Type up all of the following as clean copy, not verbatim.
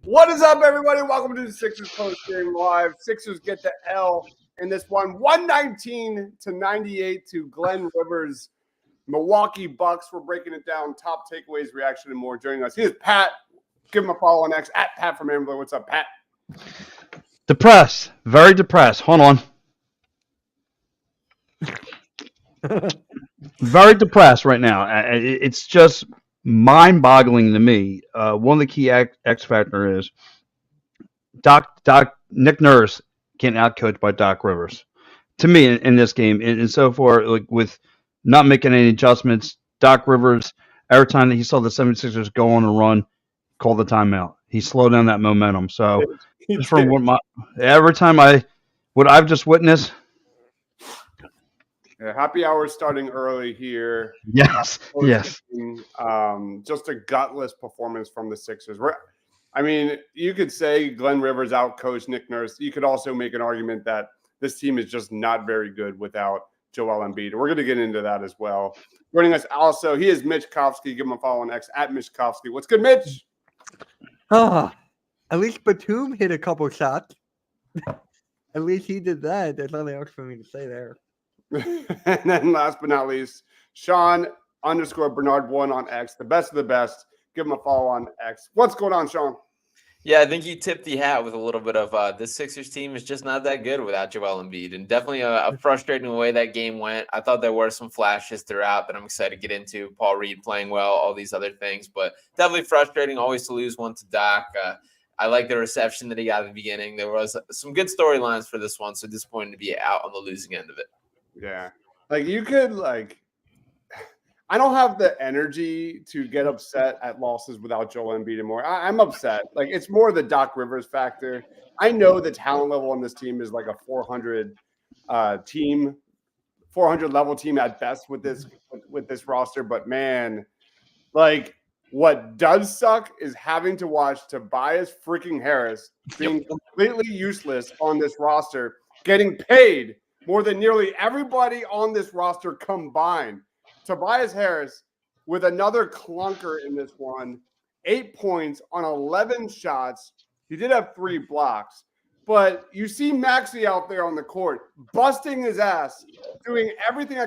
What is up, everybody? Welcome to the Sixers Postgame Live. Sixers get the L in this one, 119-98 to Glenn Rivers. Milwaukee Bucks. We're breaking it down. Top takeaways, reaction, and more. Joining us, here's Pat. Give him a follow on X at Pat from Ambler. What's up, Pat? Depressed. Very depressed. Hold on. Very depressed right now. It's just mind-boggling to me. One of the key X factor is Nick Nurse getting outcoached by Doc Rivers. To me, in this game, and so far, like with not making any adjustments, Doc Rivers, every time that he saw the 76ers go on a run, called the timeout. He slowed down that momentum. So, just from every time what I've just witnessed. Yeah, happy hour starting early here. Yes, yes. Just a gutless performance from the Sixers. You could say Glenn Rivers outcoached Nick Nurse. You could also make an argument that this team is just not very good without Joel Embiid. We're going to get into that as well. Joining us also, he is Mitch Kofsky. Give him a follow on X at Mitch Kofsky. What's good, Mitch? At least Batum hit a couple shots. At least he did that. There's nothing else for me to say there. And then last but not least, Sean _Bernard1 on X, the best of the best. Give him a follow on X. What's going on, Sean? Yeah, I think you tipped the hat with a little bit of this Sixers team is just not that good without Joel Embiid, and definitely a frustrating way that game went. I thought there were some flashes throughout that I'm excited to get into. Paul Reed playing well, all these other things, but definitely frustrating always to lose one to Doc. I like the reception that he got at the beginning. There was some good storylines for this one, so disappointed to be out on the losing end of it. Yeah. I don't have the energy to get upset at losses without Joel Embiid anymore. I'm upset. It's more the Doc Rivers factor. I know the talent level on this team is like a 400 team, 400 level team at best with this roster. But man, what does suck is having to watch Tobias freaking Harris being completely useless on this roster, getting paid more than nearly everybody on this roster combined. Tobias Harris with another clunker in this one, 8 points on 11 shots. He did have 3 blocks, but you see Maxey out there on the court, busting his ass, doing everything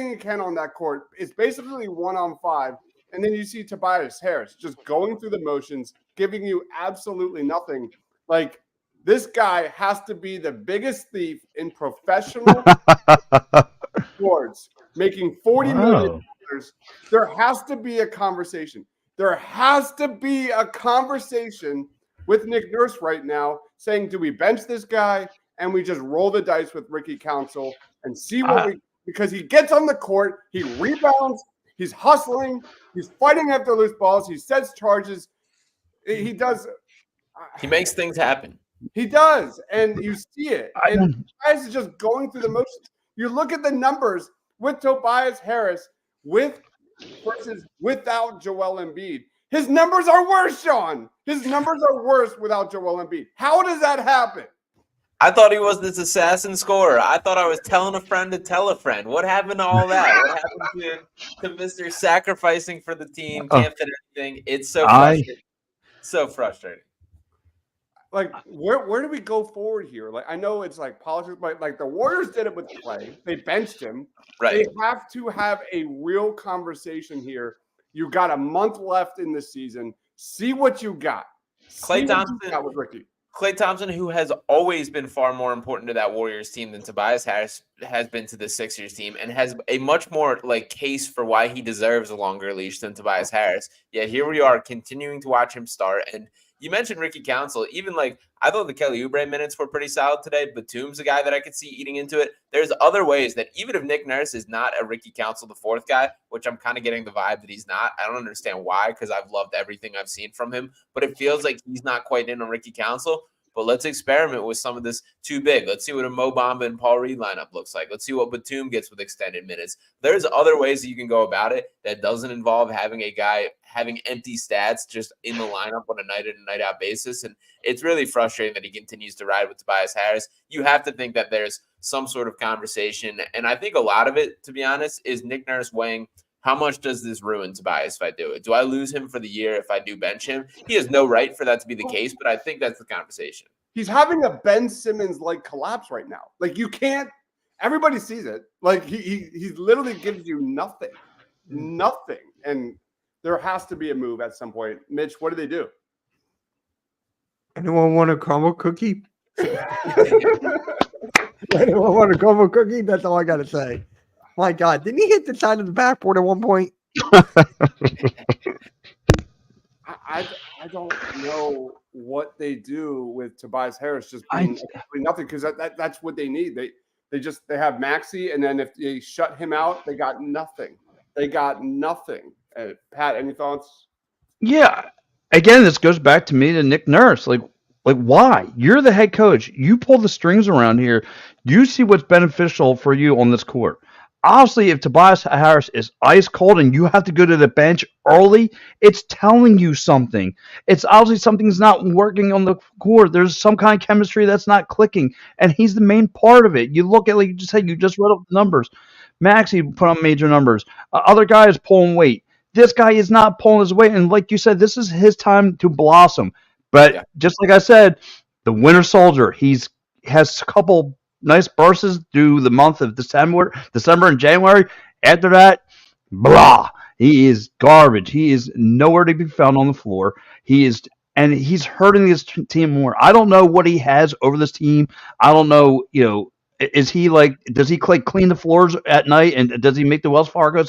he can on that court. It's basically 1-on-5. And then you see Tobias Harris just going through the motions, giving you absolutely nothing. This guy has to be the biggest thief in professional sports, making $40 million. There has to be a conversation. There has to be a conversation with Nick Nurse right now saying, do we bench this guy and we just roll the dice with Ricky Council and see because he gets on the court, he rebounds, he's hustling, he's fighting after loose balls, he sets charges. He does. He makes things happen. He does, and you see it. And Tobias is just going through the motions. You look at the numbers with Tobias Harris versus without Joel Embiid. His numbers are worse, Sean. His numbers are worse without Joel Embiid. How does that happen? I thought he was this assassin scorer. I thought I was telling a friend to tell a friend. What happened to all that? What happened to Mr. Sacrificing for the team? Can't fit anything. It's so frustrating. So frustrating. Where do we go forward here? I know it's politics, but the Warriors did it with Clay. They benched him. Right. They have to have a real conversation here. You got a month left in the season. See what you got. Klay Thompson with Ricky. Klay Thompson, who has always been far more important to that Warriors team than Tobias Harris has been to the Sixers team, and has a much more case for why he deserves a longer leash than Tobias Harris. Yet here we are continuing to watch him start. And you mentioned Ricky Council. Even I thought the Kelly Oubre minutes were pretty solid today. Batum's a guy that I could see eating into it. There's other ways that even if Nick Nurse is not a Ricky Council the fourth guy, which I'm kind of getting the vibe that he's not. I don't understand why, because I've loved everything I've seen from him. But it feels like he's not quite in on Ricky Council. But let's experiment with some of this too big. Let's see what a Mo Bamba and Paul Reed lineup looks like. Let's see what Batum gets with extended minutes. There's other ways that you can go about it that doesn't involve having a guy having empty stats just in the lineup on a night in and night out basis. And it's really frustrating that he continues to ride with Tobias Harris. You have to think that there's some sort of conversation. And I think a lot of it, to be honest, is Nick Nurse weighing How much does this ruin Tobias if I do it? Do I lose him for the year if I do bench him? He has no right for that to be the case, but I think that's the conversation. He's having a Ben Simmons-like collapse right now. Like, you can't – everybody sees it. Like, he literally gives you nothing. Nothing. And there has to be a move at some point. Mitch, what do they do? Anyone want a crumble cookie? Anyone want a crumble cookie? That's all I got to say. My God, didn't he hit the side of the backboard at one point? I don't know what they do with Tobias Harris just being nothing, because that's what they need. They have Maxey, and then if they shut him out, they got nothing. They got nothing. Pat, any thoughts? Yeah. Again, this goes back to me to Nick Nurse. Like why? You're the head coach. You pull the strings around here. You see what's beneficial for you on this court. Obviously, if Tobias Harris is ice cold and you have to go to the bench early, it's telling you something. It's obviously something's not working on the court. There's some kind of chemistry that's not clicking, and he's the main part of it. You look at, like you just said, you just read up the numbers. Maxey put on major numbers. Other guys pulling weight. This guy is not pulling his weight, and like you said, this is his time to blossom. But just like I said, the winter soldier, has a couple nice bursts through the month of December and January. After that, blah. He is garbage. He is nowhere to be found on the floor. He's hurting this team more. I don't know what he has over this team. I don't know, is he does he clean the floors at night, and does he make the Wells Fargo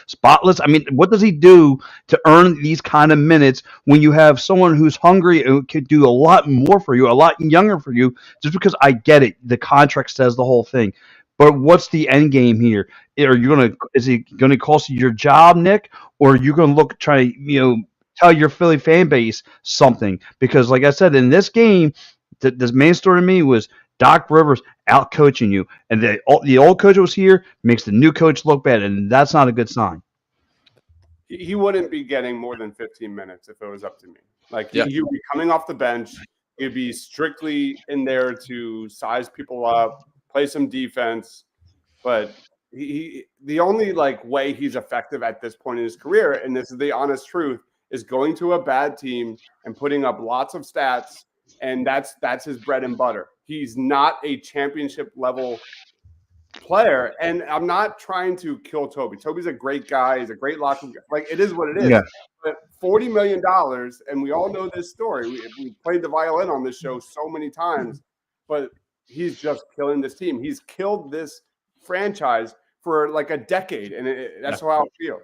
spotless? I mean, what does he do to earn these kind of minutes when you have someone who's hungry and could do a lot more for you, a lot younger for you? Just because I get it, the contract says the whole thing, but what's the end game here? Is he gonna cost you your job, Nick, or are you gonna try to tell your Philly fan base something? Because like I said, in this game, the main story to me was Doc Rivers out coaching you, and the old coach was here, makes the new coach look bad, and that's not a good sign. He wouldn't be getting more than 15 minutes if it was up to me. He would be coming off the bench. He'd be strictly in there to size people up, play some defense. But the only way he's effective at this point in his career, and this is the honest truth, is going to a bad team and putting up lots of stats, and that's his bread and butter. He's not a championship level player, and I'm not trying to kill Toby. Toby's a great guy. He's a great locker room guy. It is what it is. Yeah. But $40 million, and we all know this story. We played the violin on this show so many times, but he's just killing this team. He's killed this franchise for a decade, and that's how I feel.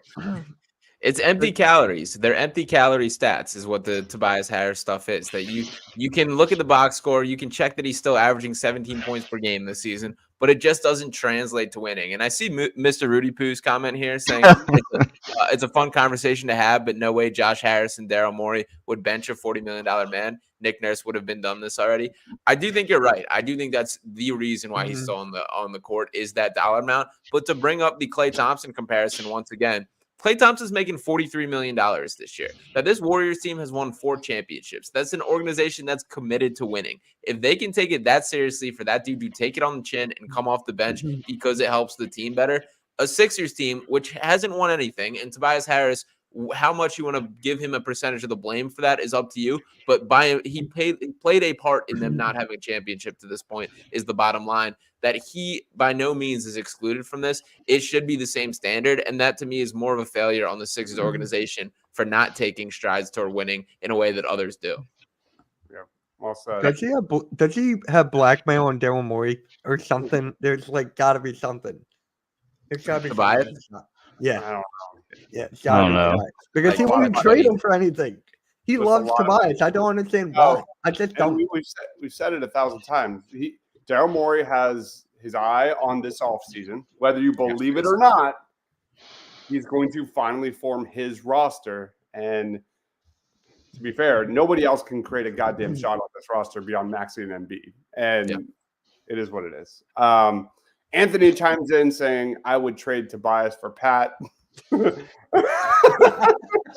It's empty calories. They're empty calorie stats is what the Tobias Harris stuff is. That you can look at the box score. You can check that he's still averaging 17 points per game this season, but it just doesn't translate to winning. And I see Mr. Rudy Poo's comment here saying it's a fun conversation to have, but no way Josh Harris and Daryl Morey would bench a $40 million man. Nick Nurse would have been done this already. I do think you're right. I do think that's the reason why he's still on the court is that dollar amount. But to bring up the Klay Thompson comparison once again, Klay Thompson's making $43 million this year. Now, this Warriors team has won 4 championships. That's an organization that's committed to winning. If they can take it that seriously for that dude to take it on the chin and come off the bench because it helps the team better, a Sixers team, which hasn't won anything, and Tobias Harris, how much you want to give him a percentage of the blame for that is up to you. But he played a part in them not having a championship to this point is the bottom line. That he by no means is excluded from this. It should be the same standard. And that to me is more of a failure on the Sixers organization for not taking strides toward winning in a way that others do. Yeah, well said. Does he have blackmail on Daryl Morey or something? There's got to be something. There's got to be Tobias? something. Yeah. I don't know. Yeah, I don't know. Because he wouldn't trade him for anything. He loves Tobias. I don't understand why. I just don't. We've said it 1,000 times. Daryl Morey has his eye on this offseason. Whether you believe it or not, he's going to finally form his roster. And to be fair, nobody else can create a goddamn shot on this roster beyond Maxey and Embiid. And it is what it is. Anthony chimes in saying, I would trade Tobias for Pat. Well,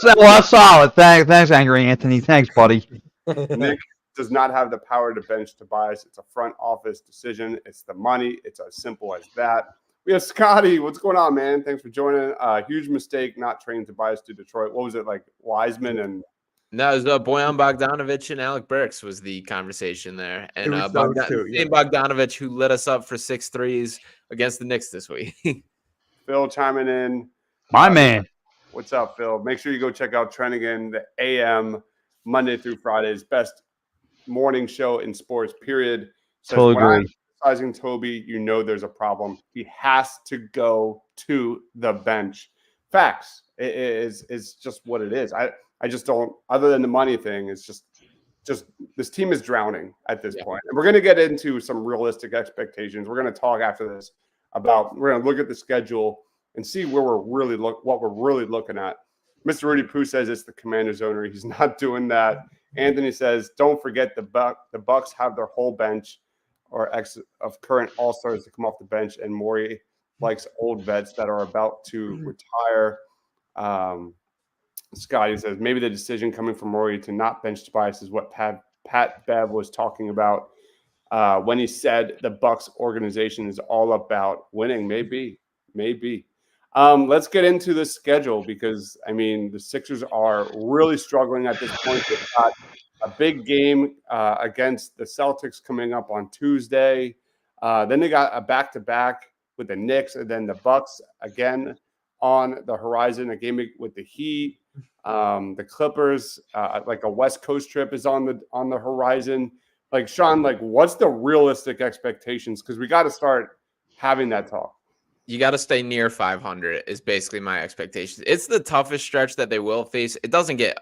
that's solid. Thanks, Angry Anthony. Thanks, buddy. Nick does not have the power to bench Tobias. It's a front office decision. It's the money. It's as simple as that. We have Scotty. What's going on, man? Thanks for joining. Huge mistake not trading Tobias to Detroit. What was it like? Wiseman and No, it was Bojan Bogdanovic and Alec Burks was the conversation there. And was those two, same Bogdanovic who lit us up for 6 threes against the Knicks this week. Phil chiming in. My man. What's up, Phil? Make sure you go check out Trennigan, the AM, Monday through Fridays, best morning show in sports, period. Says, Totally when I'm agree. criticizing Toby, you know there's a problem. He has to go to the bench. Facts. It's just what it is. I just don't, other than the money thing, it's just this team is drowning at this point. And we're going to get into some realistic expectations. We're going to talk after this about, we're going to look at the schedule and see where what we're really looking at. Mr. Rudy Poo says it's the Commanders owner. He's not doing that. Anthony says, don't forget the Bucks have their whole bench or ex of current all-stars to come off the bench, and Morey likes old vets that are about to retire. Scotty says maybe the decision coming from Morey to not bench Tobias is what Pat Bev was talking about when he said the Bucks organization is all about winning. Maybe. Let's get into the schedule because, I mean, the Sixers are really struggling at this point. They've got a big game against the Celtics coming up on Tuesday. Then they got a back-to-back with the Knicks and then the Bucks again on the horizon, a game with the Heat. The Clippers, like a West Coast trip is on the horizon. Like, Sean, like, what's the realistic expectations? Because we got to start having that talk. You got to stay near 500 is basically my expectations. It's the toughest stretch that they will face. It doesn't get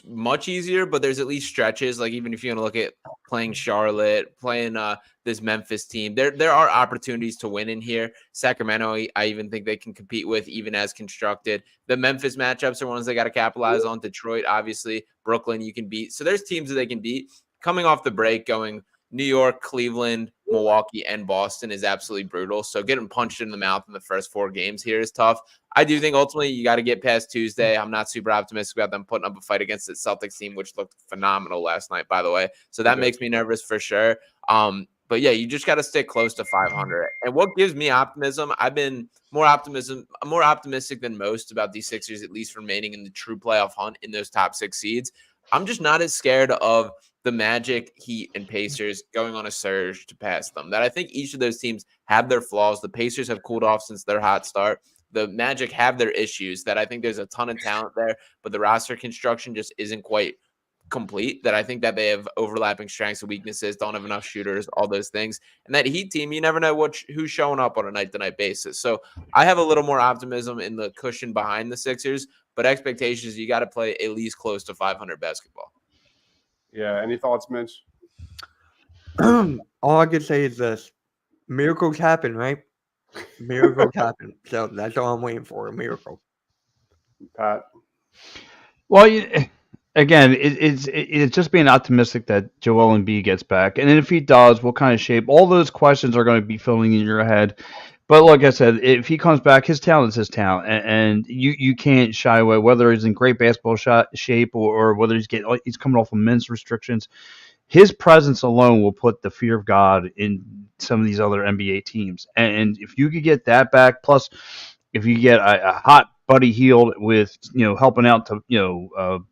much easier, but there's at least stretches. Like, even if you want to look at playing Charlotte, playing this Memphis team, there are opportunities to win in here. Sacramento, I even think they can compete with, even as constructed. The Memphis matchups are ones they got to capitalize on. Detroit, obviously. Brooklyn, you can beat. So there's teams that they can beat. Coming off the break, going New York, Cleveland, Milwaukee, and Boston is absolutely brutal. So getting punched in the mouth in the first 4 games here is tough. I do think ultimately you got to get past Tuesday. I'm not super optimistic about them putting up a fight against the Celtics team, which looked phenomenal last night, by the way. So that makes me nervous for sure. But yeah, you just got to stick close to 500. And what gives me optimism, I've been more optimistic than most about these Sixers, at least remaining in the true playoff hunt in those top 6 seeds. I'm just not as scared of the Magic, Heat, and Pacers going on a surge to pass them. That I think each of those teams have their flaws. The Pacers have cooled off since their hot start. The Magic have their issues. That I think there's a ton of talent there, but the roster construction just isn't quite complete. That I think that they have overlapping strengths and weaknesses, don't have enough shooters, all those things. And that Heat team, you never know who's showing up on a night-to-night basis. So I have a little more optimism in the cushion behind the Sixers, but expectations, you got to play at least close to 500 basketball. Yeah. Any thoughts, Mitch? All I can say is this. Miracles happen, right? Miracles happen. So that's all I'm waiting for, a miracle. Pat? Well, again, it's just being optimistic that Joel Embiid gets back. And then if he does, what kind of shape? All those questions are going to be filling in your head. But like I said, if he comes back, his talent is his talent. And you can't shy away, whether he's in great basketball shape or whether he's coming off of men's restrictions. His presence alone will put the fear of God in some of these other NBA teams. And if you could get that back, plus if you get a hot Buddy Hield with, helping out to,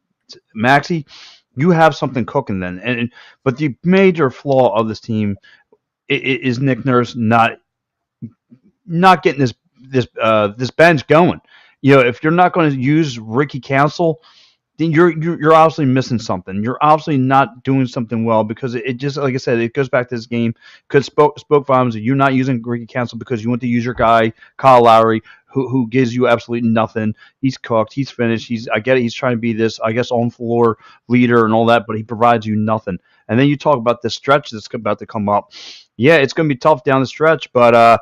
Maxey, you have something cooking then. But the major flaw of this team is Nick Nurse not getting this bench going. If you're not going to use Ricky Council, then you're obviously missing something. You're obviously not doing something well because it just, like I said, it goes back to this game. Because spoke volumes of you not using Ricky Council because you want to use your guy Kyle Lowry, who gives you absolutely nothing. He's cooked. He's finished. I get it. He's trying to be this, I guess, on floor leader and all that, but he provides you nothing. And then you talk about the stretch that's about to come up. Yeah, it's going to be tough down the stretch, but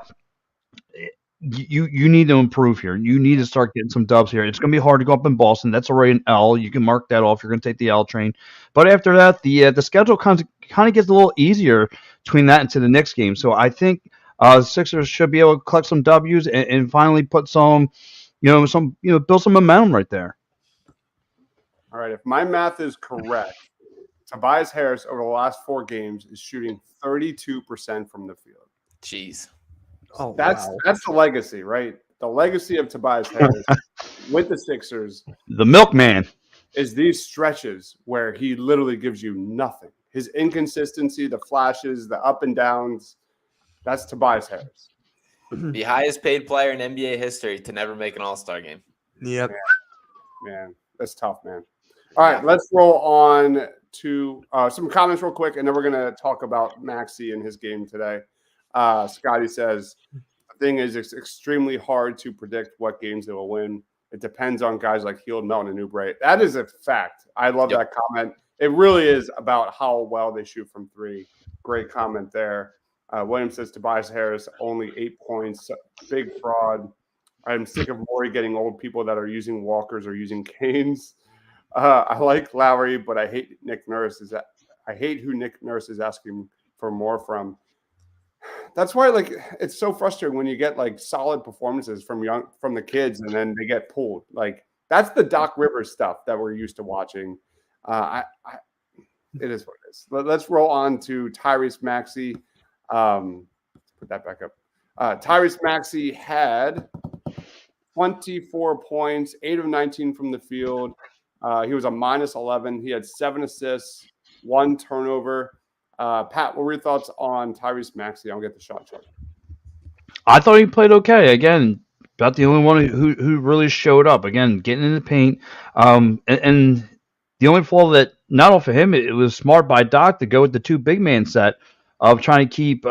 you need to improve here. You need to start getting some dubs here. It's going to be hard to go up in Boston. That's already an L. You can mark that off. You're going to take the L train. But after that, the schedule kind of gets a little easier between that and to the next game. So I think the Sixers should be able to collect some W's and finally put build some momentum right there. All right. If my math is correct, Tobias Harris over the last 4 games is shooting 32% from the field. Jeez. Oh, That's wow. that's the legacy, right? The legacy of Tobias Harris with the Sixers The milkman. is these stretches where he literally gives you nothing. His inconsistency, the flashes, the up and downs. That's Tobias Harris. The highest paid player in NBA history to never make an All-Star game. Yep. Man, that's tough, man. All right, let's roll on to some comments real quick, and then we're going to talk about Maxey and his game today. Scotty says, the thing is, it's extremely hard to predict what games they will win. It depends on guys like Hield, Melton, and Oubre. That is a fact. I love that comment. It really is about how well they shoot from three. Great comment there. William says, Tobias Harris, only 8 points. Big fraud. I'm sick of Morey getting old people that are using walkers or using canes. I like Lowry, but I hate Nick Nurse. I hate who Nick Nurse is asking for more from. That's why, like, it's so frustrating when you get like solid performances from the kids, and then they get pulled. Like, that's the Doc Rivers stuff that we're used to watching. It is what it is. Let's roll on to Tyrese Maxey. Put that back up. Tyrese Maxey had 24 points, 8 of 19 from the field. He was a -11. He had 7 assists, 1 turnover. Pat, what were your thoughts on Tyrese Maxey? I'll get the shot chart. I thought he played okay. Again, about the only one who really showed up. Again, getting in the paint. And the only flaw that, not all for him, it was smart by Doc to go with the 2 big man set of trying to keep,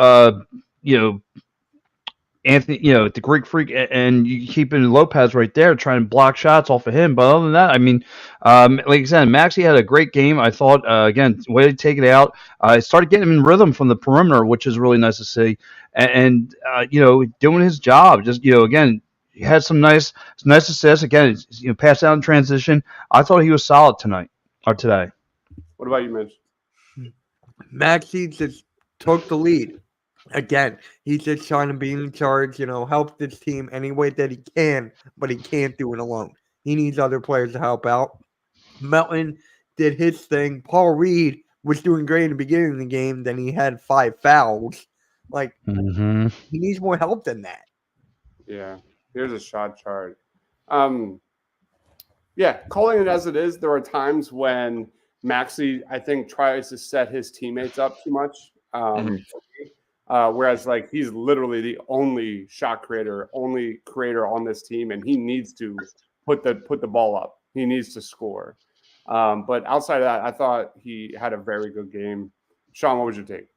Anthony, the Greek Freak, and you keeping Lopez right there, trying to block shots off of him. But other than that, I mean, like I said, Maxey had a great game. I thought, again, way to take it out. I started getting him in rhythm from the perimeter, which is really nice to see. And doing his job. Just, again, he had some nice assists. Again, pass out in transition. I thought he was solid tonight or today. What about you, Mitch? Maxey just took the lead. Again, he's just trying to be in charge, help this team any way that he can, but he can't do it alone. He needs other players to help out. Melton did his thing. Paul Reed was doing great in the beginning of the game. Then he had 5 fouls. Like, he needs more help than that. Yeah, here's a shot chart. Calling it as it is, there are times when Maxey, I think, tries to set his teammates up too much. Whereas, like, he's literally the only shot creator, only creator on this team, and he needs to put the ball up. He needs to score. But outside of that, I thought he had a very good game. Sean, what was your take?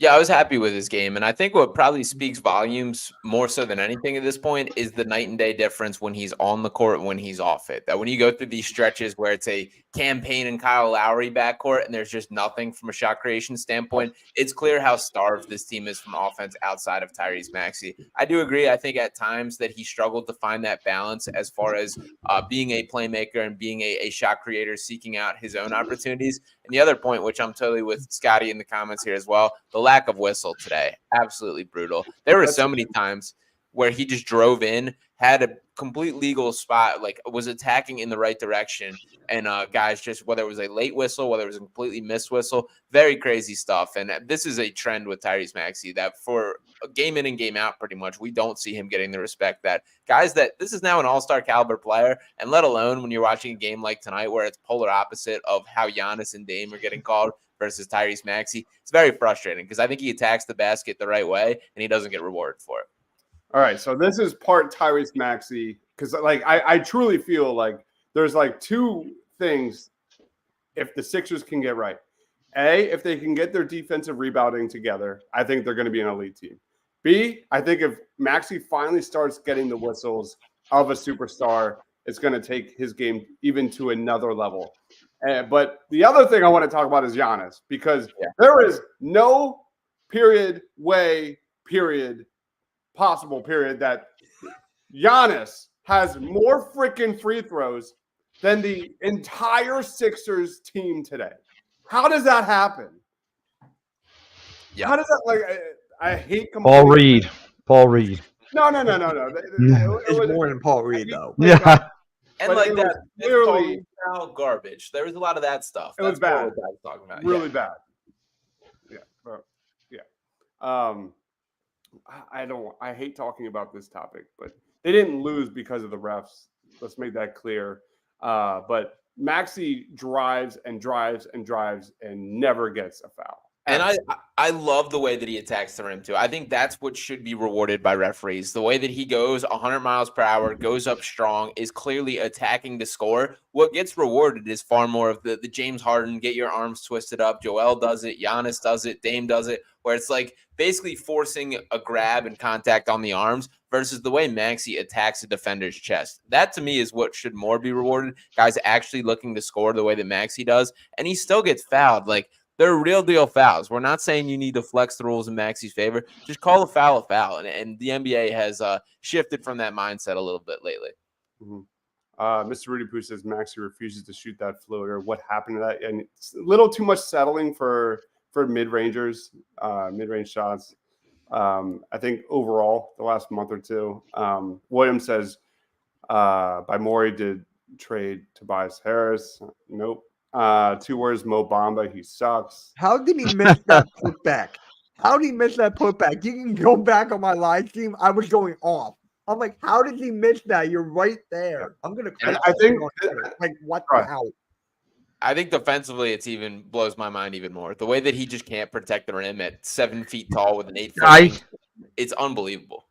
Yeah, I was happy with his game. And I think what probably speaks volumes more so than anything at this point is the night and day difference when he's on the court and when he's off it. That when you go through these stretches where it's a Campaign and Kyle Lowry backcourt and there's just nothing from a shot creation standpoint, it's clear how starved this team is from offense outside of Tyrese Maxey. I do agree. I think at times that he struggled to find that balance as far as being a playmaker and being a shot creator, seeking out his own opportunities. And the other point, which I'm totally with Scotty in the comments here as well, the lack of whistle today, absolutely brutal. There were so many times where he just drove in, had a complete legal spot, like was attacking in the right direction. And guys, just whether it was a late whistle, whether it was a completely missed whistle, very crazy stuff. And this is a trend with Tyrese Maxey that for a game in and game out, pretty much, we don't see him getting the respect that guys that this is now an all-star caliber player. And let alone when you're watching a game like tonight where it's polar opposite of how Giannis and Dame are getting called versus Tyrese Maxey. It's very frustrating because I think he attacks the basket the right way and he doesn't get rewarded for it. All right, so this is part Tyrese Maxey because, like, I truly feel like there's like 2 things if the Sixers can get right. A, if they can get their defensive rebounding together, I think they're going to be an elite team. B, I think if Maxey finally starts getting the whistles of a superstar, it's going to take his game even to another level. But the other thing I want to talk about is Giannis because there is no possible period that Giannis has more freaking free throws than the entire Sixers team today. How does that happen? Yeah. How does that, like, I hate Paul Reed. No. It's more than Paul Reed, though. Yeah. And but like it that, was clearly garbage. There was a lot of that stuff. It was bad. Talking about. Really bad. Yeah. I hate talking about this topic, but they didn't lose because of the refs. Let's make that clear. But Maxey drives and drives and drives and never gets a foul. And I love the way that he attacks the rim too. I think that's what should be rewarded by referees. The way that he goes 100 miles per hour, goes up strong, is clearly attacking the score. What gets rewarded is far more of the James Harden, get your arms twisted up. Joel does it. Giannis does it. Dame does it, where it's like basically forcing a grab and contact on the arms versus the way Maxey attacks a defender's chest. That to me is what should more be rewarded. Guys actually looking to score the way that Maxey does, and he still gets fouled. Like, they're real deal fouls. We're not saying you need to flex the rules in Maxey's favor. Just call a foul. And the NBA has shifted from that mindset a little bit lately. Mm-hmm. Mr. Rudy Poo says Maxey refuses to shoot that floater. What happened to that? And it's a little too much settling for mid-rangers, mid-range shots. I think overall, the last month or two. Williams says, by Morey did trade Tobias Harris. Nope. 2 words, Mo Bamba. He sucks. How did he miss that putback? How did he miss that putback? You can go back on my live stream. I was going off. I'm like, how did he miss that? You're right there. I'm gonna. I think like what the hell? I think defensively, it's even blows my mind even more. The way that he just can't protect the rim at 7 feet tall with an 8-foot, it's unbelievable.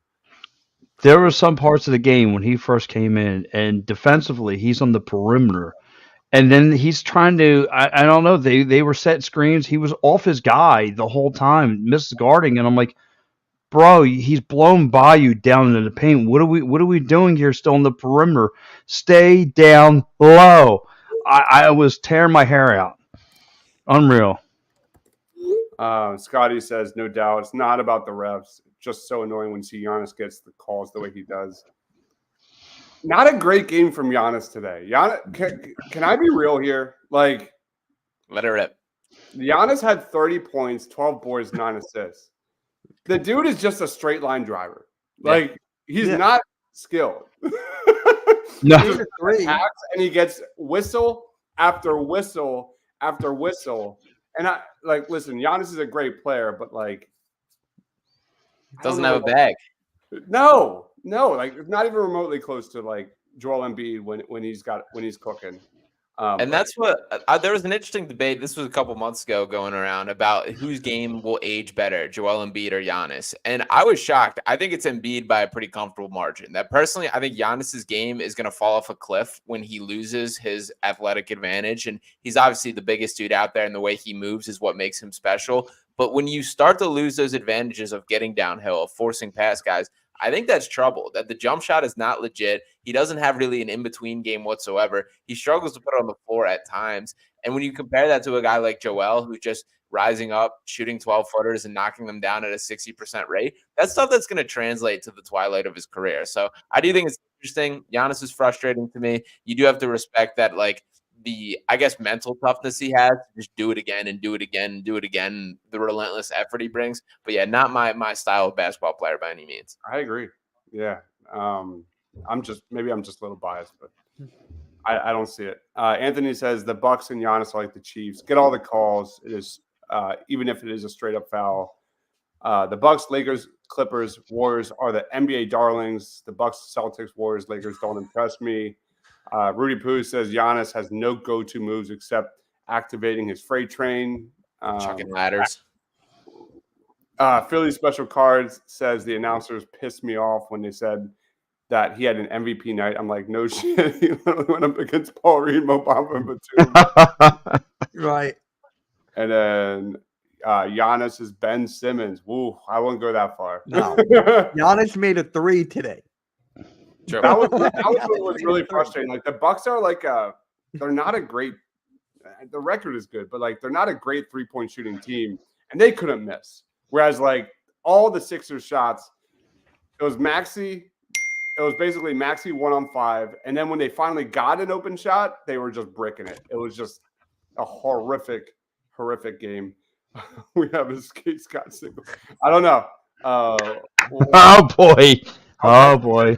There were some parts of the game when he first came in, and defensively, he's on the perimeter. And then he's trying to, I don't know, they were set screens. He was off his guy the whole time, misguarding. And I'm like, bro, he's blown by you down into the paint. What are we doing here still on the perimeter? Stay down low. I was tearing my hair out. Unreal. Scotty says, no doubt. It's not about the refs. It's just so annoying when you see Giannis gets the calls the way he does. Not a great game from Giannis today. Giannis, can I be real here? Like, let it rip. Giannis had 30 points, 12 boards, 9 assists. The dude is just a straight line driver. Like, he's not skilled. No. He attacks and he gets whistle after whistle after whistle. And I like, listen, Giannis is a great player, but like, doesn't have a bag. No, like it's not even remotely close to like Joel Embiid when he's cooking. And that's what there was an interesting debate. This was a couple months ago going around about whose game will age better, Joel Embiid or Giannis. And I was shocked. I think it's Embiid by a pretty comfortable margin. That personally, I think Giannis's game is going to fall off a cliff when he loses his athletic advantage. And he's obviously the biggest dude out there, and the way he moves is what makes him special. But when you start to lose those advantages of getting downhill, of forcing past guys, I think that's trouble, that the jump shot is not legit. He doesn't have really an in-between game whatsoever. He struggles to put it on the floor at times. And when you compare that to a guy like Joel, who's just rising up, shooting 12-footers and knocking them down at a 60% rate, that's stuff that's going to translate to the twilight of his career. So I do think it's interesting. Giannis is frustrating to me. You do have to respect that, like, the, I guess, mental toughness he has to just do it again and do it again and do it again, the relentless effort he brings. But yeah, not my style of basketball player by any means. I agree. Yeah. I'm just a little biased, but I don't see it. Anthony says the Bucks and Giannis are like the Chiefs. Get all the calls. It is even if it is a straight up foul. The Bucks, Lakers, Clippers, Warriors are the NBA darlings. The Bucks, Celtics, Warriors, Lakers don't impress me. Rudy Poo says Giannis has no go-to moves except activating his freight train. Chucking ladders. Philly Special Cards says the announcers pissed me off when they said that he had an MVP night. I'm like, no shit. He literally went up against Paul Reed, Mo Bamba, and Batum. Right. And then Giannis is Ben Simmons. Woo, I won't go that far. No. Giannis made a 3 today. That was what was really frustrating. Like the Bucks are like they're not a great. The record is good, but like they're not a great 3-point shooting team, and they couldn't miss. Whereas like all the Sixers shots, it was Maxey. It was basically Maxey 1-on-5, and then when they finally got an open shot, they were just bricking it. It was just a horrific game. We have a skate Scott single. I don't know. Oh boy.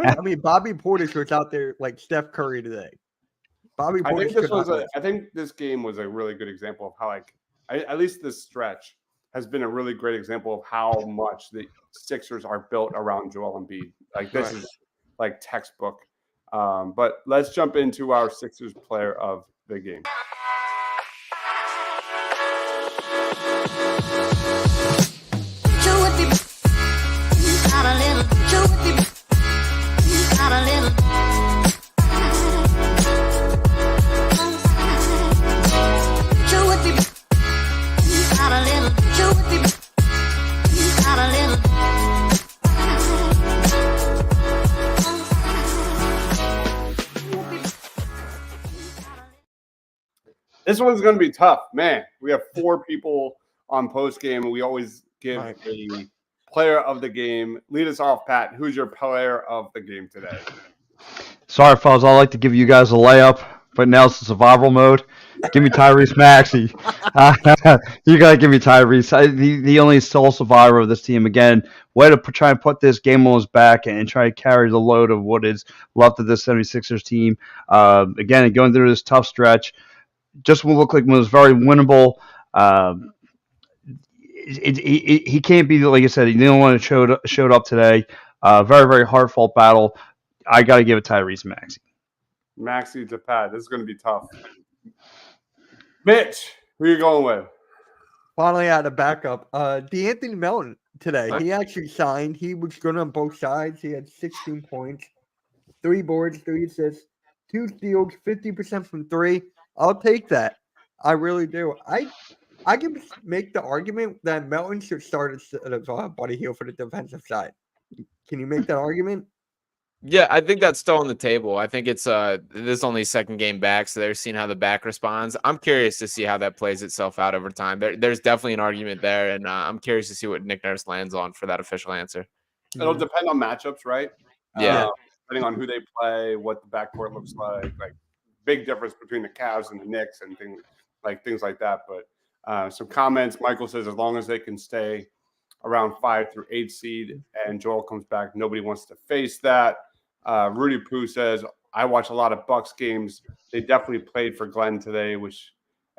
I mean, Bobby Portis was out there like Steph Curry today. I think this game was a really good example of how, like, at least this stretch, has been a really great example of how much the Sixers are built around Joel Embiid. Like this is like textbook. But let's jump into our Sixers player of the game. This one's going to be tough, man. We have 4 people on Postgame, and we always give a player of the game. Lead us off, Pat. Who's your player of the game today? Sorry, fellas. I like to give you guys a layup, but now it's survival mode. Give me Tyrese Maxey. You got to give me Tyrese. The only sole survivor of this team. Again, way to try and put this game on his back and try to carry the load of what is left of this 76ers team. Again, going through this tough stretch. Just will look like it was very winnable. He can't be, like I said, he didn't want to showed up today. Very, very heartfelt battle. I got to give it Tyrese Maxey. Maxey to Pat. This is going to be tough. Mitch, who are you going with? Finally had a backup. DeAnthony Melton today. He actually signed. He was good on both sides. He had 16 points, 3 boards, 3 assists, 2 steals, 50% from 3. I'll take that. I really do. I can make the argument that Melton should start instead of Buddy Hield for the defensive side. Can you make that argument? Yeah, I think that's still on the table. I think it's this is only second game back, so they're seeing how the back responds. I'm curious to see how that plays itself out over time. There's definitely an argument there, and I'm curious to see what Nick Nurse lands on for that official answer. It'll depend on matchups, right? Yeah. Depending on who they play, what the backcourt looks like big difference between the Cavs and the Knicks and things like that. But some comments. Michael says as long as they can stay around 5 through 8 seed and Joel comes back, nobody wants to face that. Rudy Poo says I watch a lot of Bucks games. They definitely played for Glenn today,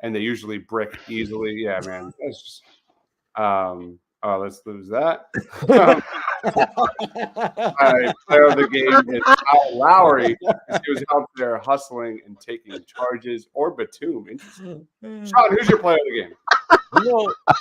and they usually brick easily. Yeah, man. That's just, let's lose that. All right, player of the game is Kyle Lowry. He was out there hustling and taking charges. Or Batum. Interesting. Sean, who's your player of the game?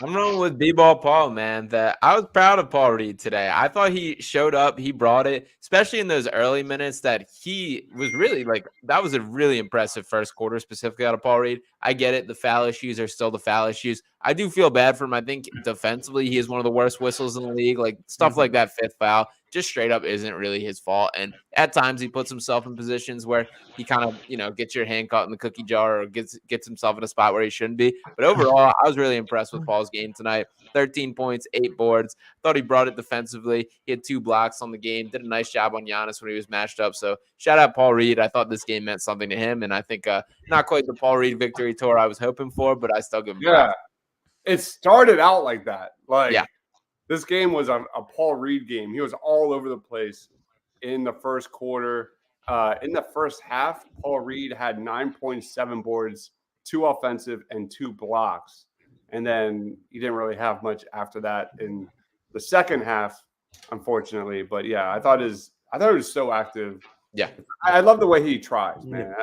I'm rolling with B-Ball Paul, man. I was proud of Paul Reed today. I thought he showed up. He brought it, especially in those early minutes that he was really that was a really impressive first quarter, specifically out of Paul Reed. I get it. The foul issues are still the foul issues. I do feel bad for him. I think defensively, he is one of the worst whistles in the league. Like stuff like that 5th foul just straight up isn't really his fault. And at times he puts himself in positions where he kind of, gets your hand caught in the cookie jar or gets himself in a spot where he shouldn't be. But overall, I was really impressed with Paul's game tonight. 13 points, 8 boards. Thought he brought it defensively. He had 2 blocks on the game. Did a nice job on Giannis when he was matched up. So shout out Paul Reed. I thought this game meant something to him. And I think not quite the Paul Reed victory tour I was hoping for, but I still give him credit. It started out like that. This game was a Paul Reed game. He was all over the place in the first quarter. In the first half, Paul Reed had 9.7 boards, 2 offensive and 2 blocks. And then he didn't really have much after that in the second half, unfortunately. But yeah, I thought it was so active. Yeah. I love the way he tries, man.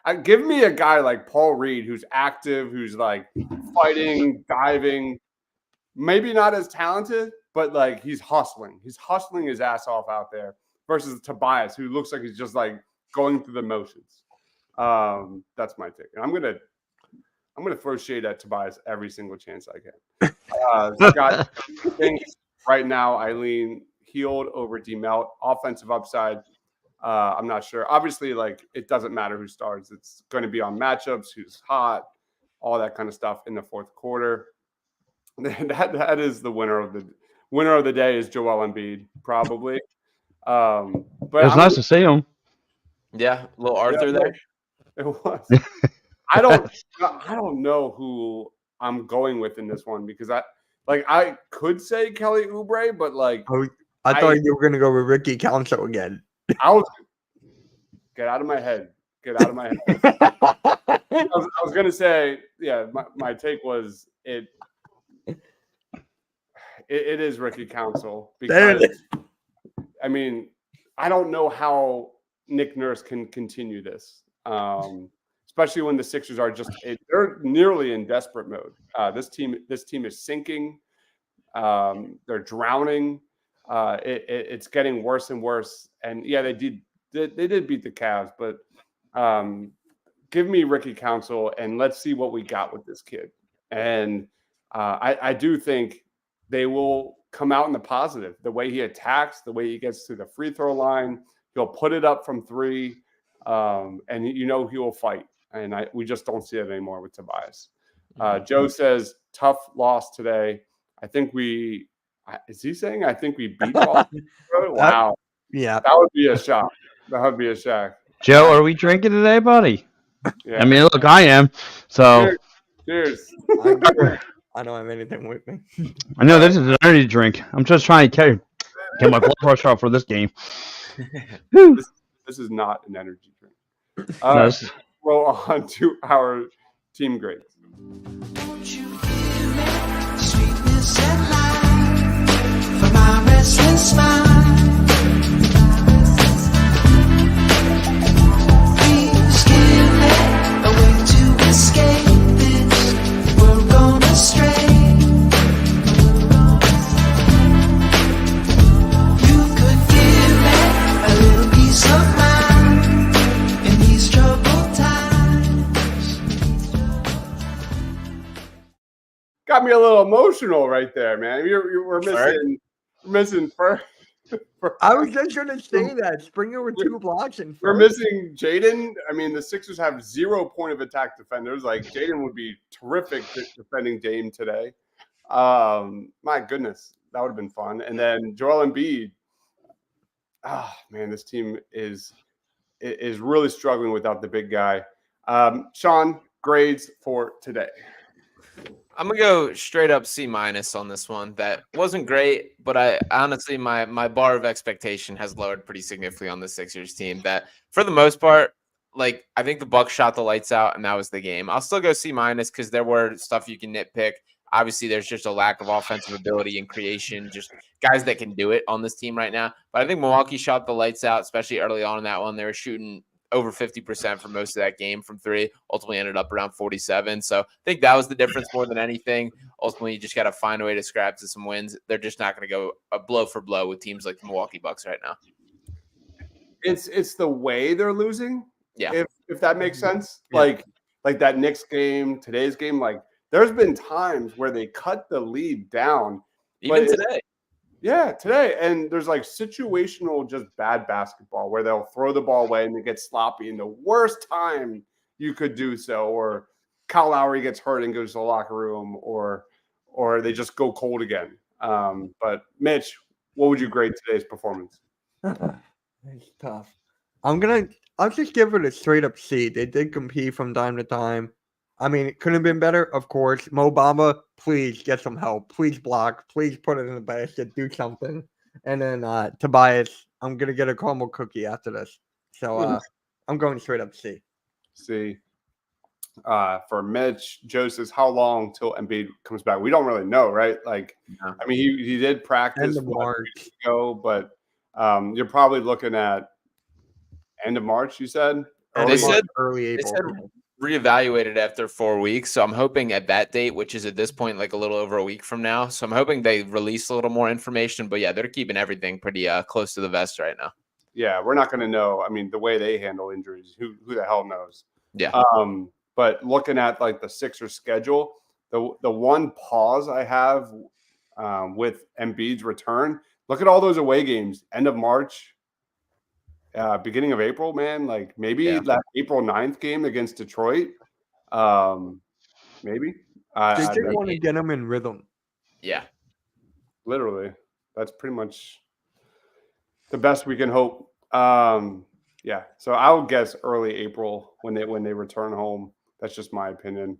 I give me a guy like Paul Reed who's active, who's fighting, diving, maybe not as talented, but he's hustling. He's hustling his ass off out there versus Tobias, who looks like he's just going through the motions. That's my take. And I'm gonna throw shade at Tobias every single chance I can. Scott thinks right now I lean Hield over Demelt. Offensive upside. I'm not sure. Obviously, it doesn't matter who starts. It's going to be on matchups, who's hot, all that kind of stuff in the fourth quarter. That is the winner of the day is Joel Embiid, probably. But it's nice to see him. Yeah, little Arthur there. It was. I don't know who I'm going with in this one because I could say Kelly Oubre, but I thought you were going to go with Ricky Council again. Get out of my head. Get out of my head. I was going to say, yeah, my take was it is Ricky Council There because it is. I mean, I don't know how Nick Nurse can continue this, especially when the Sixers are they're nearly in desperate mode. This team is sinking. They're drowning. It's getting worse and worse. And yeah, they did beat the Cavs, but give me Ricky Council and let's see what we got with this kid. And I do think they will come out in the positive. The way he attacks, the way he gets to the free throw line, he'll put it up from three, and he will fight. And we just don't see it anymore with Tobias. Joe says tough loss today. I think is he saying I think we beat Boston? Wow. Yeah. That would be a shock. That would be a shock. Joe, are we drinking today, buddy? Yeah. I mean, look, I am. So Cheers. I don't have anything with me. I know this is an energy drink. I'm just trying to get my blood pressure up for this game. This is not an energy drink. Roll on to our team grades. Don't you feel it? Sweetness and light for my restless smile. Please give me a way to escape this world gone astray. You could give me a little peace of mind in these troubled times. Got me a little emotional right there, man. We're missing first. I was just going to say that. Springer with 2 blocks and We're missing Jaden. I mean, the Sixers have 0 point of attack defenders. Like Jaden would be terrific defending Dame today. My goodness, that would have been fun. And then Joel Embiid. Man, this team is really struggling without the big guy. Sean, grades for today. I'm gonna go straight up C- on this one. That wasn't great, but I honestly my bar of expectation has lowered pretty significantly on the Sixers team. That for the most part, like I think the Bucks shot the lights out and that was the game. I'll still go C- because there were stuff you can nitpick. Obviously, there's just a lack of offensive ability and creation, just guys that can do it on this team right now. But I think Milwaukee shot the lights out, especially early on in that one. They were shooting over 50% for most of that game from three, ultimately ended up around 47. So I think that was the difference more than anything. Ultimately, you just got to find a way to scrap to some wins. They're just not going to go a blow for blow with teams like the Milwaukee Bucks right now. It's the way they're losing. Yeah. If that makes sense. Yeah. Like that Knicks game, today's game, like there's been times where they cut the lead down. Even today. Yeah, today. And there's like situational, just bad basketball where they'll throw the ball away and they get sloppy in the worst time you could do so. Or Kyle Lowry gets hurt and goes to the locker room, or they just go cold again. But Mitch, what would you grade today's performance? It's tough. I'll just give it a straight up C. They did compete from time to time. I mean, it could have been better, of course. Mo Bamba, please get some help. Please block. Please put it in the basket. Do something. And then Tobias, I'm going to get a caramel cookie after this. So I'm going straight up C. C. For Mitch, Joe says, how long till Embiid comes back? We don't really know, right? Like, No. I mean, he did practice End of March. weeks ago, but you're probably looking at end of March, you said? They said early They April. said reevaluated after 4 weeks. So I'm hoping at that date, which is at this point like a little over a week from now. So I'm hoping they release a little more information. But yeah, they're keeping everything pretty close to the vest right now. Yeah, we're not going to know. I mean, the way they handle injuries, who the hell knows? Yeah. But looking at like the Sixers schedule, the one pause I have with Embiid's return, look at all those away games, end of March, beginning of April, man. Like maybe that April 9th game against Detroit. Maybe. They just want to get them in rhythm. Yeah. Literally. That's pretty much the best we can hope. Yeah. So I would guess early April when they return home. That's just my opinion.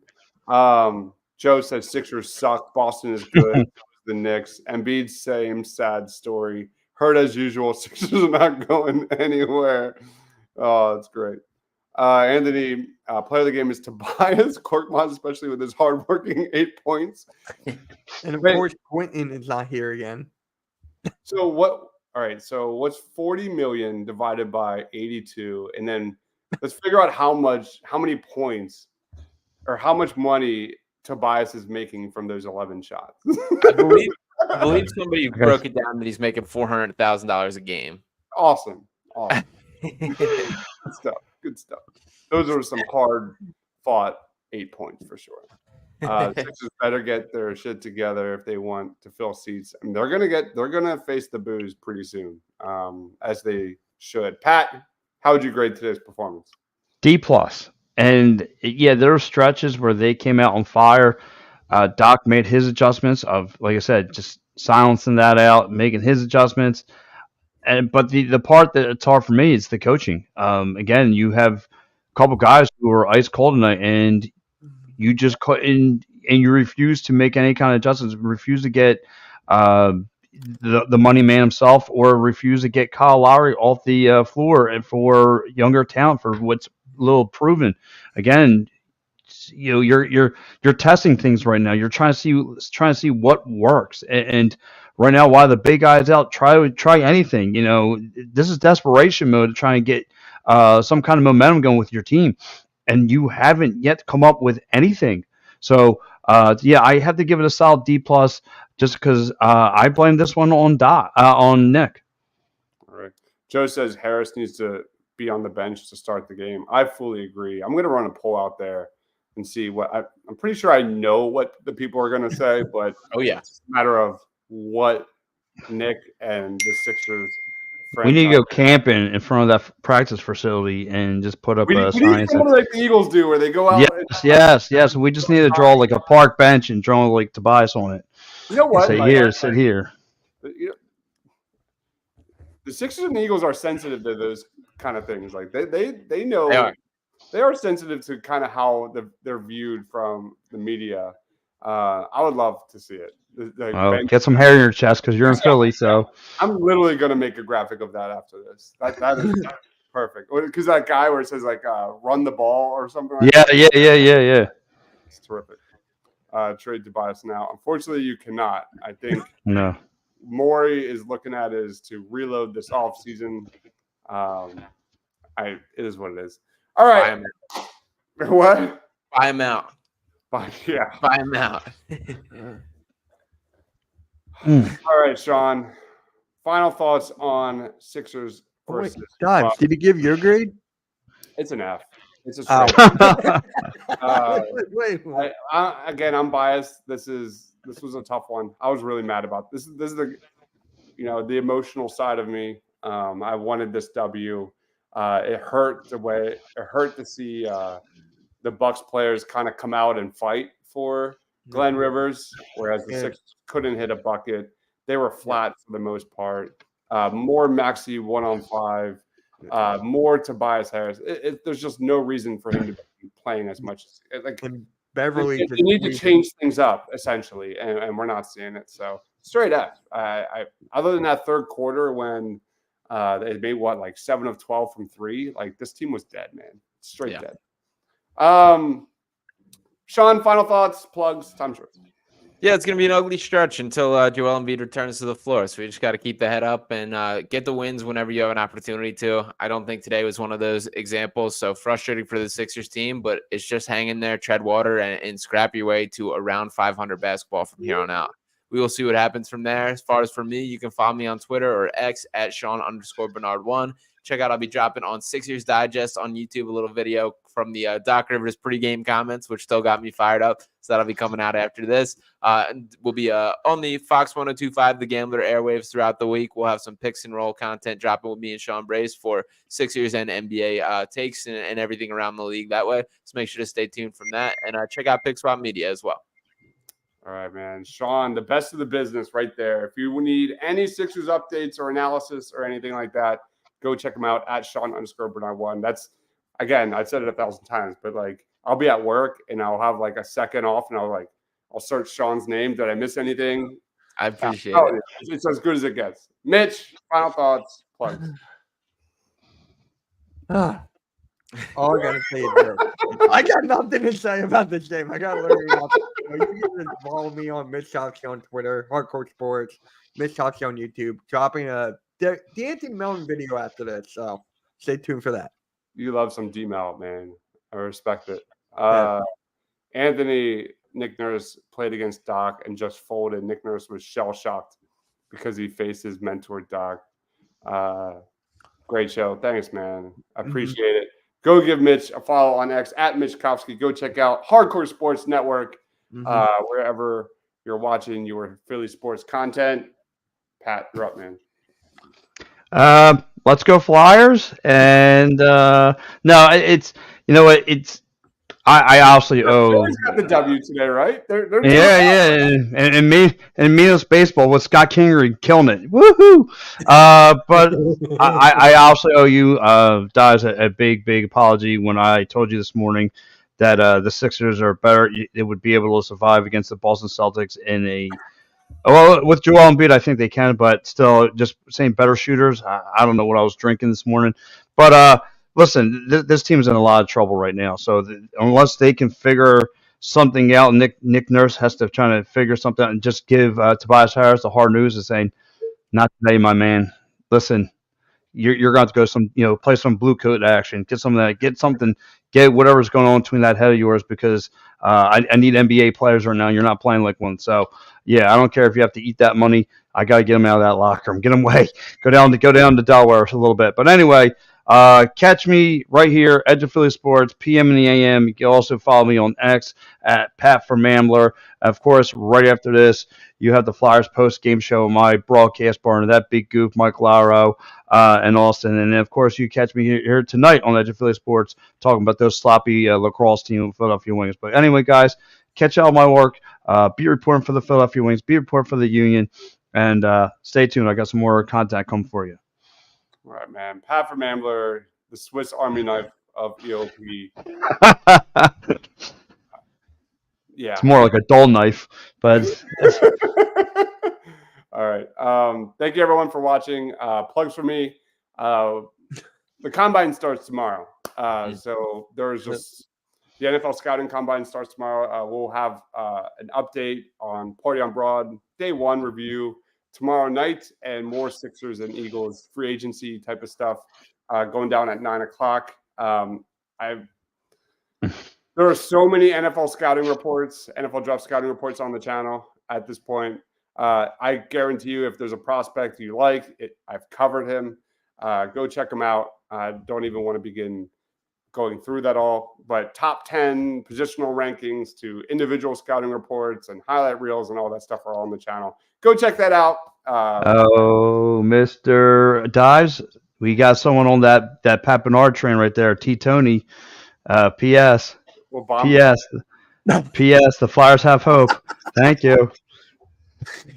Joe says Sixers suck. Boston is good. The Knicks. Embiid, same sad story. Hurt as usual. Sixers are not going anywhere. Oh, that's great. Anthony, player of the game is Tobias Korkmaz, especially with his hardworking 8 points. And of Wait. course, Quentin is not here again. So what? All right. So what's 40 million divided by 82, and then let's figure out how many points, or how much money Tobias is making from those 11 shots. I believe somebody broke it down that he's making $400,000 a game. Awesome. Good stuff. Good stuff. Those are some hard fought 8 points for sure. Sixers better get their shit together if they want to fill seats. I mean, they're gonna face the Boos pretty soon, as they should. Pat, how would you grade today's performance? D+. And yeah, there were stretches where they came out on fire. Doc made his adjustments of, like I said, just silencing that out, making his adjustments. But the part that it's hard for me is the coaching. Again, you have a couple guys who are ice cold tonight, and you just couldn't, and you refuse to make any kind of adjustments. Refuse to get the money man himself, or refuse to get Kyle Lowry off the floor and for younger talent for what's a little proven. Again, you know, you're testing things right now. You're trying to see what works, and right now, while the big guys out, try anything. You know, this is desperation mode to try and get some kind of momentum going with your team, and you haven't yet come up with anything. So, yeah, I have to give it a solid D+, just because I blame this one on Nick. All right. Joe says Harris needs to be on the bench to start the game. I fully agree. I'm going to run a poll out there and see what I'm pretty sure I know what the people are going to say, but Oh yeah, it's a matter of what Nick and the Sixers. We need to go camping in front of that practice facility and just put up We a need sign. someone like the Eagles do, where they go out. Yes. We just need to draw like a park bench and draw like Tobias on it. You know what? Say Like, here, sit here. you know, the Sixers and the Eagles are sensitive to those kind of things. Like they know they are sensitive to kind of how they're viewed from the media. I would love to see it. Get some hair in your chest because you're in Philly. So I'm literally going to make a graphic of that after this. That is perfect. Because that guy where it says like run the ball or something like that. Yeah. It's terrific. Trade Tobias now. Unfortunately, you cannot. I think No. Morey is looking at is to reload this offseason. It is what it is. All right. What? Buy him out. Yeah. Buy him out. All right, Sean. Final thoughts on Sixers Oh my versus God, Bucks. did he give your grade? It's an F. It's a Oh. straight. Wait. Again, I'm biased. This was a tough one. I was really mad about this. This is the the emotional side of me. I wanted this W. It hurt to see the Bucks players kind of come out and fight for Glenn Rivers, whereas the Sixers couldn't hit a bucket. They were flat for the most part. More Maxey 1-on-5. More Tobias Harris. There's just no reason for him to be playing as much. And Beverly, they need to change things up essentially, and we're not seeing it. So straight F. Other than that third quarter when they made like 7 of 12 from 3, like this team was dead, man. Straight dead. Sean, final thoughts, plugs, time short. Yeah, it's going to be an ugly stretch until Joel Embiid returns to the floor. So we just got to keep the head up and get the wins whenever you have an opportunity to. I don't think today was one of those examples. So frustrating for the Sixers team, but it's just hang in there, tread water, and scrap your way to around 500 basketball from here on out. We will see what happens from there. As far as for me, you can follow me on Twitter or X at Sean_Bernard1. Check out, I'll be dropping on Sixers Digest on YouTube, a little video from the Doc Rivers pregame comments, which still got me fired up. So that'll be coming out after this. We'll be on the Fox 102.5, The Gambler airwaves throughout the week. We'll have some picks and roll content dropping with me and Sean Brace for Sixers and NBA takes and everything around the league that way. So make sure to stay tuned from that and check out Pick Swap Media as well. All right, man. Sean, the best of the business right there. If you need any Sixers updates or analysis or anything like that, go check him out at Sean_Bernard1. That's, again, I've said it 1,000 times, but like I'll be at work and I'll have like a second off and I'll search Sean's name. Did I miss anything? I appreciate it. It's as good as it gets. Mitch, final thoughts, plugs. All I gotta say is this. I got nothing to say about this game. I got literally nothing. You can just follow me on Mitch Talksy on Twitter, Hardcore Sports, Mitch Talksy on YouTube, dropping a D'Anthony Melton video after this. So stay tuned for that. You love some D-Mel, man. I respect it. Yeah. Anthony, Nick Nurse played against Doc and just folded. Nick Nurse was shell-shocked because he faced his mentor, Doc. Great show. Thanks, man. I appreciate it. Go give Mitch a follow on X at Mitch Kofsky. Go check out Hardcore Sports Network wherever you're watching your Philly sports content. Pat, you're up, man. Let's go Flyers. And no, it's I obviously owe. Philly's got the W today, right? They're Yeah, and Minos baseball with Scott Kingery killing it. Woohoo! But I also owe you guys a big apology when I told you this morning that the Sixers are better. They would be able to survive against the Boston Celtics in a. Well, with Joel Embiid, I think they can, but still, just saying better shooters. I don't know what I was drinking this morning, but listen, this team's in a lot of trouble right now. So unless they can figure something out, Nick Nurse has to try to figure something out and just give Tobias Harris the hard news of saying, "Not today, my man. Listen, you're going to go play some blue coat action, get some of that, get whatever's going on between that head of yours because I need NBA players right now. You're not playing like one, so." Yeah, I don't care if you have to eat that money. I got to get them out of that locker room. Get them away. Go down to Delaware a little bit. But anyway, catch me right here, Edge of Philly Sports, PM in the AM. You can also follow me on X at Pat for Mambler. Of course, right after this, you have the Flyers post-game show, my broadcast partner, that big goof, Mike Lauro, and Austin. And, of course, you catch me here tonight on Edge of Philly Sports talking about those sloppy lacrosse team of Philadelphia Wings. But anyway, guys, catch all my work. Be reporting for the Philadelphia Wings. Be reporting for the Union. And stay tuned. I got some more content coming for you. All right, man. Pat for Mambler, the Swiss Army knife of EOP. Yeah. It's more like a dull knife, but all right. Thank you, everyone, for watching. Plugs for me. The Combine starts tomorrow. So there's just the NFL Scouting Combine starts tomorrow. We'll have an update on Party on Broad, day one review tomorrow night, and more Sixers and Eagles free agency type of stuff going down at 9 o'clock. There are so many NFL scouting reports, NFL draft scouting reports on the channel at this point. I guarantee you, if there's a prospect you like, I've covered him. Go check him out. I don't even want to begin going through that all, but top 10 positional rankings to individual scouting reports and highlight reels and all that stuff are all on the channel. Go check that out. Mr. Dives, we got someone on that Pat Bernard train right there. T. Tony. P.S. P.S. P.S. The Flyers have hope. Thank you.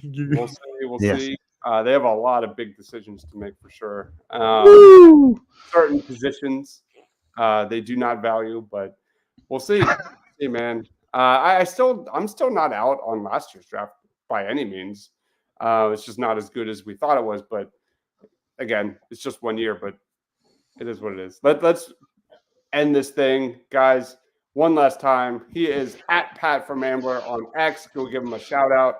We'll see. They have a lot of big decisions to make for sure. Certain positions they do not value, but we'll see. Hey, man. I'm still not out on last year's draft by any means. It's just not as good as we thought it was. But again, it's just 1 year, but it is what it is. Let's end this thing, guys. One last time. He is at Pat for Mambler on X. Go give him a shout out.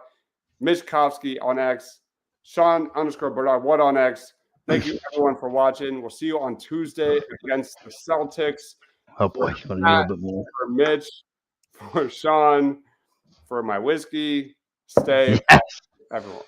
Mitch Kofsky on X. Sean_Bernard1 on X. Thank you, everyone, for watching. We'll see you on Tuesday against the Celtics. Oh, boy. A little bit more. For Mitch, for Sean, for my whiskey. Stay, everyone.